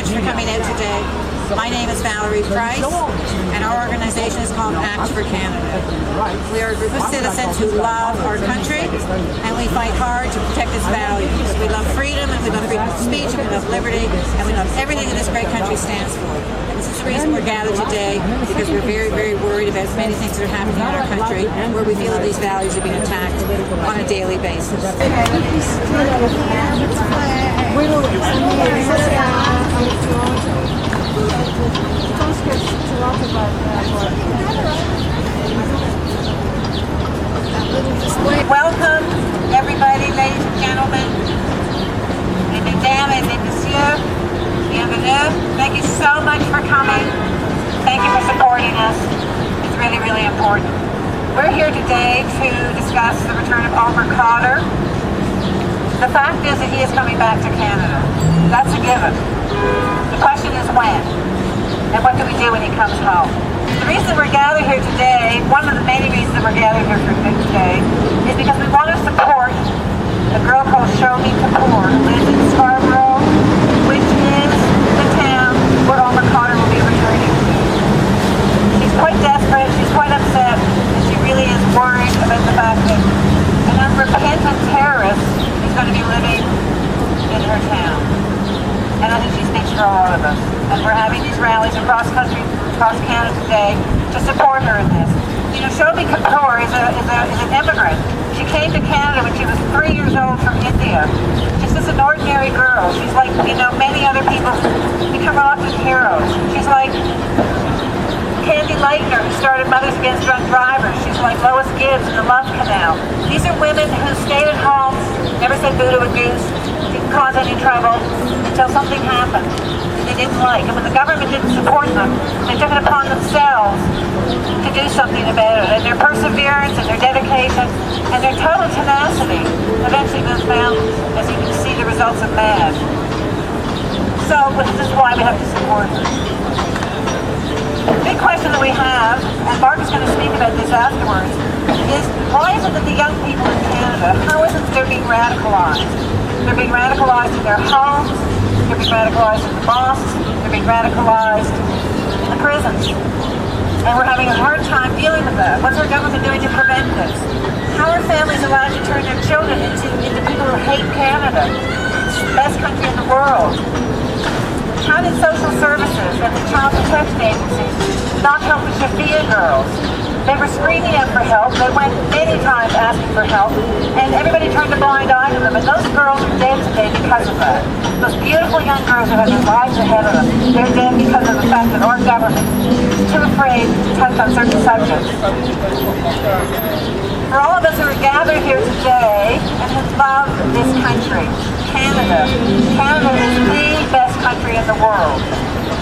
much for coming out today. My name is Valerie Price, and our organization is called Act for Canada. We are a group of citizens who love our country, and we fight hard to protect its values. We love freedom, and we love freedom of speech, and we love liberty, and we love everything that this great country stands for. And this is the reason we're gathered today, because we're very, very worried about many things that are happening in our country, where we feel that these values are being attacked on a daily basis. Welcome, everybody, ladies and gentlemen, and mesdames et messieurs, bienvenue. Thank you so much for coming. Thank you for supporting us. It's really, really important. We're here today to discuss the return of Omar Khadr. The fact is that he is coming back to Canada. That's a given. The question is when, and what do we do when he comes home? The reason we're gathered here today, one of the many reasons that we're gathered here today, is because we want to support a girl called Shomi Kapoor, who lives in Scarborough, which is the town where Omar Khadr will be returning to. She's quite desperate, she's quite upset, and she really is worried about the fact that an unrepentant terrorist is going to be living in her town. And I think she speaks for all of us. And we're having these rallies across country, across Canada today to support her in this. You know, Shomi Kapoor is an immigrant. She came to Canada when she was 3 years old from India. She's just an ordinary girl. She's like, you know, many other people become often heroes. She's like Candy Lightner, who started Mothers Against Drunk Drivers. She's like Lois Gibbs in the Love Canal. These are women who stayed at home, never said boo to a goose, didn't cause any trouble until something happened that they didn't like. And when the government didn't support them, they took it upon themselves to do something about it. And their perseverance and their dedication and their total tenacity eventually moved mountains, as you can see the results of MAD. So this is why we have to support them. The big question that we have, and Mark is going to speak about this afterwards, is why is it that the young people in Canada, how is it that they're being radicalized? They're being radicalized in their homes, they're being radicalized in the mosques, they're being radicalized in the prisons. And we're having a hard time dealing with that. What's our government doing to prevent this? How are families allowed to turn their children into people who hate Canada? It's the best country in the world. How did social services and the child protection agencies not help the Shafia girls? They were screaming out for help. They went many times asking for help, and everybody turned a blind eye to them. And those girls are dead today because of that. Those beautiful young girls who have their lives ahead of them, they're dead because of the fact that our government is too afraid to touch on certain subjects. For all of us who are gathered here today and who love this country, Canada is the best country in the world.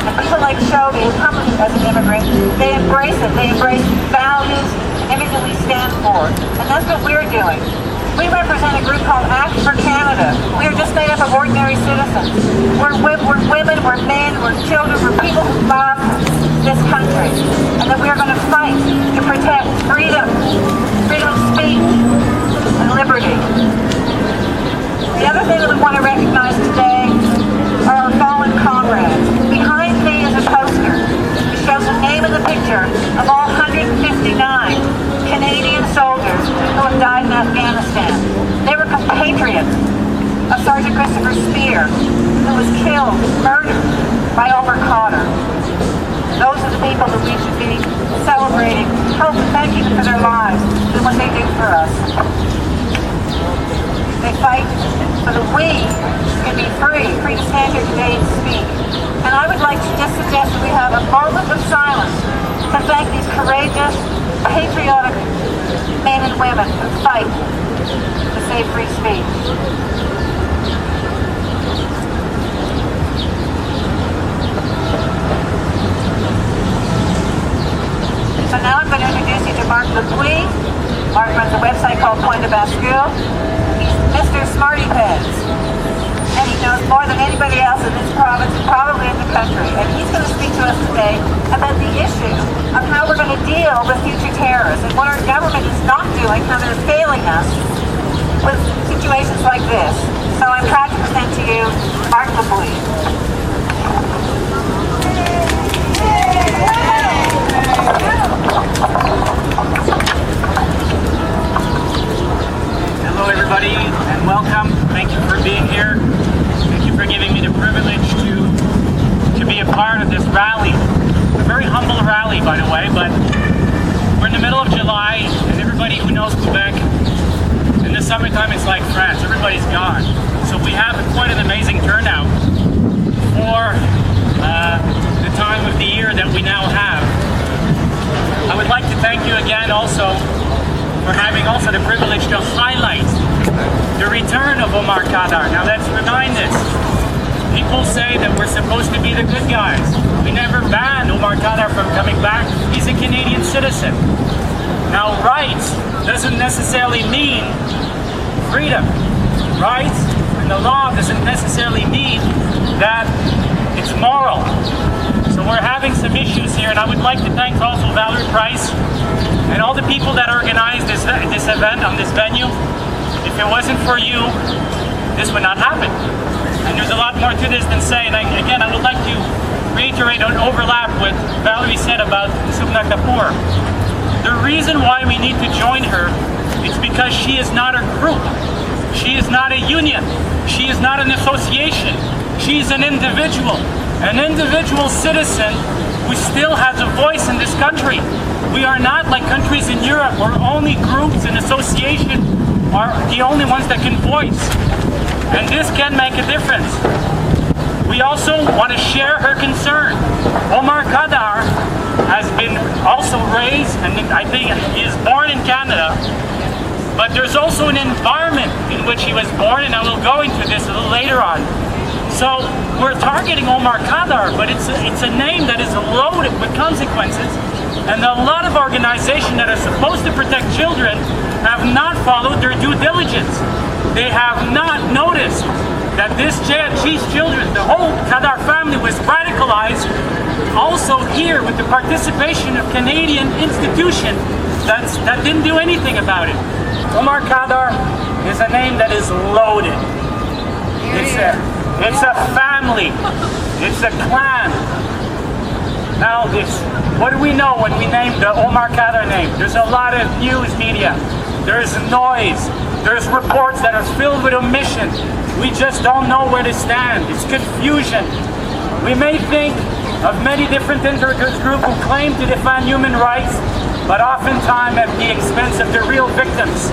And people like Shomi, who come as an immigrant, they embrace it. They embrace values and everything we stand for. And that's what we're doing. We represent a group called Act for Canada. We are just made up of ordinary citizens. We're women, we're men, we're children, we're people who love this country. And that we are going to fight to protect freedom of speech, and liberty. The other thing that we want to recognize today are our fallen comrades. Behind me is a poster that shows the name and the picture of all 159 Canadian soldiers who have died in Afghanistan. They were compatriots of Sergeant Christopher Speer, who was killed, murdered by Omar Khadr. Those are the people that we should be celebrating, helping, thanking them for their lives and what they do for us. They fight so that we can be free to stand here today and speak. And I would like to just suggest that we have a moment of silence to thank these courageous, patriotic men and women who fight to save free speech. So now I'm going to introduce you to Mark Khadr. Mark runs a website called Point de Bascule. He's Mr. Smarty Pants. And he knows more than anybody else in this province, probably in the country. And he's going to speak to us today about the issue of how we're going to deal with future terrorists and what our government is not doing, how they're failing us with situations like this. So I'm proud to present to you Mark Khadr. everybody, and welcome. Thank you for being here. Thank you for giving me the privilege to be a part of this rally. A very humble rally, by the way, but we're in the middle of July, and everybody who knows Quebec, in the summertime it's like France. Everybody's gone. So we have quite an amazing turnout for the time of the year that we now have. I would like to thank you again also for having also the privilege to highlight the return of Omar Khadr. Now let's remind us, people say that we're supposed to be the good guys. We never banned Omar Khadr from coming back. He's a Canadian citizen. Now rights doesn't necessarily mean freedom. Rights and the law doesn't necessarily mean that it's moral. So we're having some issues here, and I would like to thank also Valerie Price and all the people that organized this event on this venue. If it wasn't for you, this would not happen. And there's a lot more to this than say. And again, I would like to reiterate and overlap what Valerie said about Subna Kapoor. The reason why we need to join her is because she is not a group. She is not a union. She is not an association. She's an individual citizen who still has a voice in this country. We are not like countries in Europe where only groups and associations are the only ones that can voice. And this can make a difference. We also want to share her concern. Omar Khadr has been also raised, and I think he is born in Canada, but there's also an environment in which he was born, and I will go into this a little later on. So we're targeting Omar Khadr, but it's a name that is loaded with consequences. And a lot of organizations that are supposed to protect children have not followed their due diligence. They have not noticed that these children, the whole Khadr family, was radicalized also here with the participation of Canadian institutions that didn't do anything about it. Omar Khadr is a name that is loaded. It's a family. It's a clan. Now what do we know when we name the Omar Khadr name? There's a lot of news media. There's noise. There's reports that are filled with omission. We just don't know where to stand. It's confusion. We may think of many different interest groups who claim to defend human rights, but oftentimes at the expense of the real victims.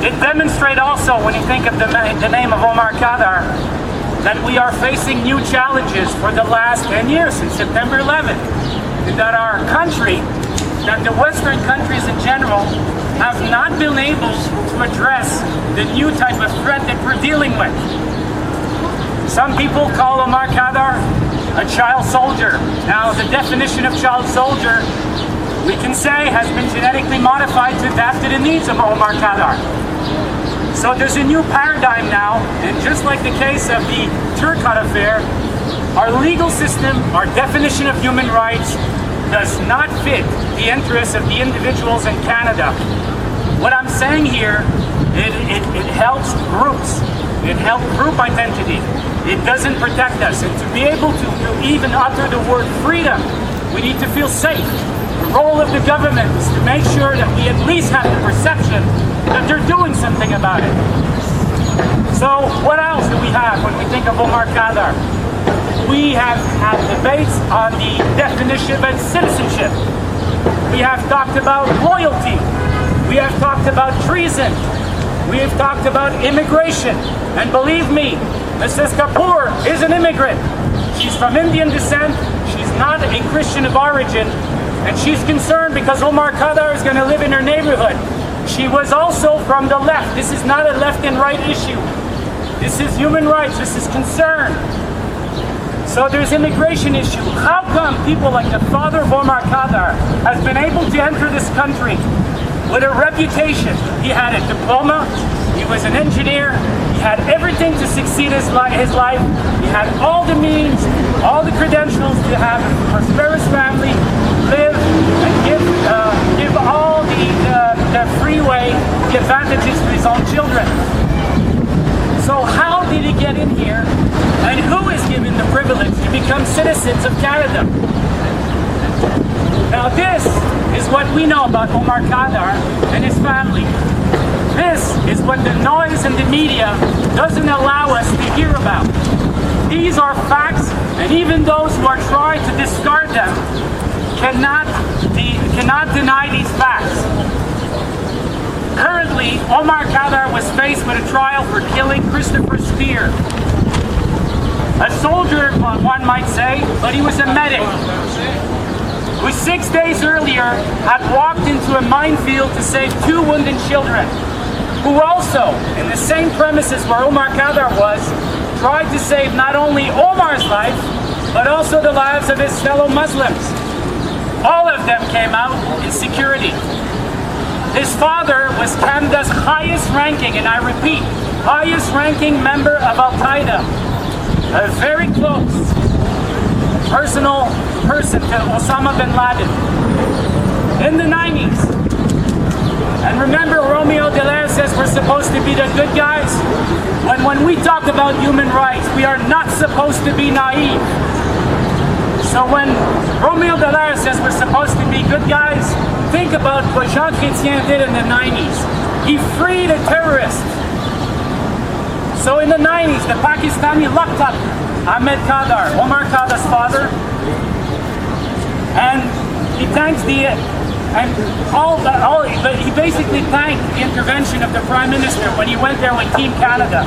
It demonstrates also, when you think of the name of Omar Khadr, that we are facing new challenges for the last 10 years, since September 11th. That our country, that the Western countries in general, have not been able to address the new type of threat that we're dealing with. Some people call Omar Khadr a child soldier. Now, the definition of child soldier, we can say, has been genetically modified to adapt to the needs of Omar Khadr. So there's a new paradigm now, and just like the case of the Turcotte affair, our legal system, our definition of human rights, does not fit the interests of the individuals in Canada. What I'm saying here, it helps groups. It helps group identity. It doesn't protect us. And to be able to even utter the word freedom, we need to feel safe. The role of the government is to make sure that we at least have the perception that they're doing something about it. So what else do we have when we think of Omar Khadr? We have had debates on the definition of citizenship. We have talked about loyalty. We have talked about treason. We have talked about immigration. And believe me, Mrs. Kapoor is an immigrant. She's from Indian descent. She's not a Christian of origin. And she's concerned because Omar Khadr is going to live in her neighborhood. She was also from the left. This is not a left and right issue. This is human rights. This is concern. So there's immigration issue. How come people like the father of Omar Khadr has been able to enter this country with a reputation? He had a diploma. He was an engineer. He had everything to succeed his life. He had all the means, all the credentials to have a prosperous family, live and give all the freeway, the advantages to his own children. So how did he get in here, and who is given the privilege to become citizens of Canada? Now this is what we know about Omar Khadr and his family. This is what the noise and the media doesn't allow us to hear about. These are facts, and even those who are trying to discard them cannot deny these facts. Currently, Omar Khadr was faced with a trial for killing Christopher Spear. A soldier, one might say, but he was a medic who 6 days earlier had walked into a minefield to save 2 wounded children, who also, in the same premises where Omar Khadr was, tried to save not only Omar's life, but also the lives of his fellow Muslims. All of them came out in security. His father was Canada's highest ranking, and I repeat, highest ranking member of Al-Qaeda. A very close personal person to Osama bin Laden in the 90s. And remember, Romeo Dallaire says we're supposed to be the good guys. When we talk about human rights, we are not supposed to be naive. So when Romeo Dallaire says we're supposed to be good guys, think about what Jean Chrétien did in the 90s. He freed a terrorist. So in the 90s, the Pakistani locked up Ahmed Khadr, Omar Khadr's father, and he thanks he basically thanked the intervention of the Prime Minister when he went there with Team Canada.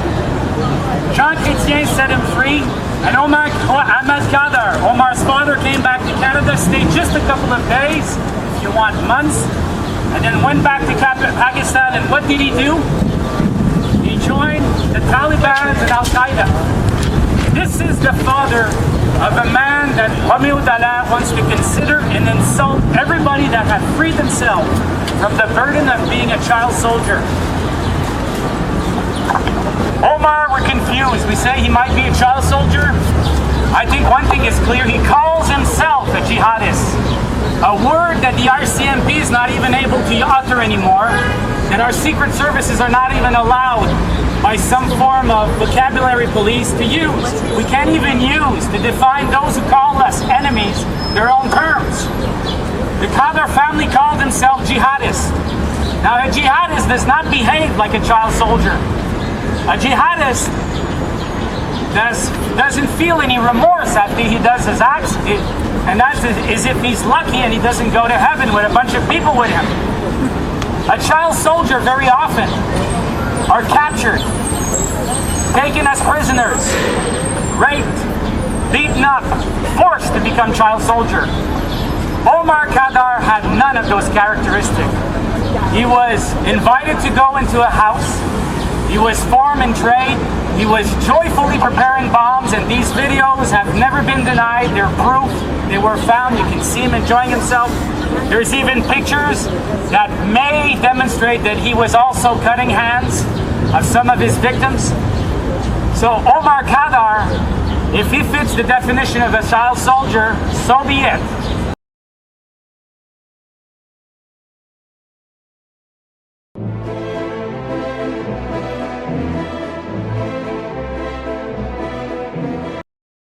Jean Chrétien set him free, and Omar Ahmed Khadr, Omar's father, came back to Canada, stayed just a couple of days, if you want months, and then went back to Pakistan, and what did he do? He joined the Taliban and Al-Qaeda. This is the father of a man that Romeo Dallaire wants to consider and insult everybody that had freed themselves from the burden of being a child soldier. Omar, we're confused. We say he might be a child soldier. I think one thing is clear. He calls himself a jihadist. A word that the RCMP is not even able to utter anymore, and our secret services are not even allowed by some form of vocabulary police to use. We can't even use to define those who call us enemies their own terms. The Khadr family called themselves jihadists. Now, a jihadist does not behave like a child soldier. A jihadist doesn't feel any remorse after he does his acts, and that's as if he's lucky and he doesn't go to heaven with a bunch of people with him. A child soldier very often are captured, taken as prisoners, raped, beaten up, forced to become child soldier. Omar Khadr had none of those characteristics. He was invited to go into a house. He was form and trade. He was joyfully preparing bombs, and these videos have never been denied. They're proof. They were found. You can see him enjoying himself. There's even pictures that may demonstrate that he was also cutting hands of some of his victims. So Omar Khadr, if he fits the definition of a child soldier, so be it.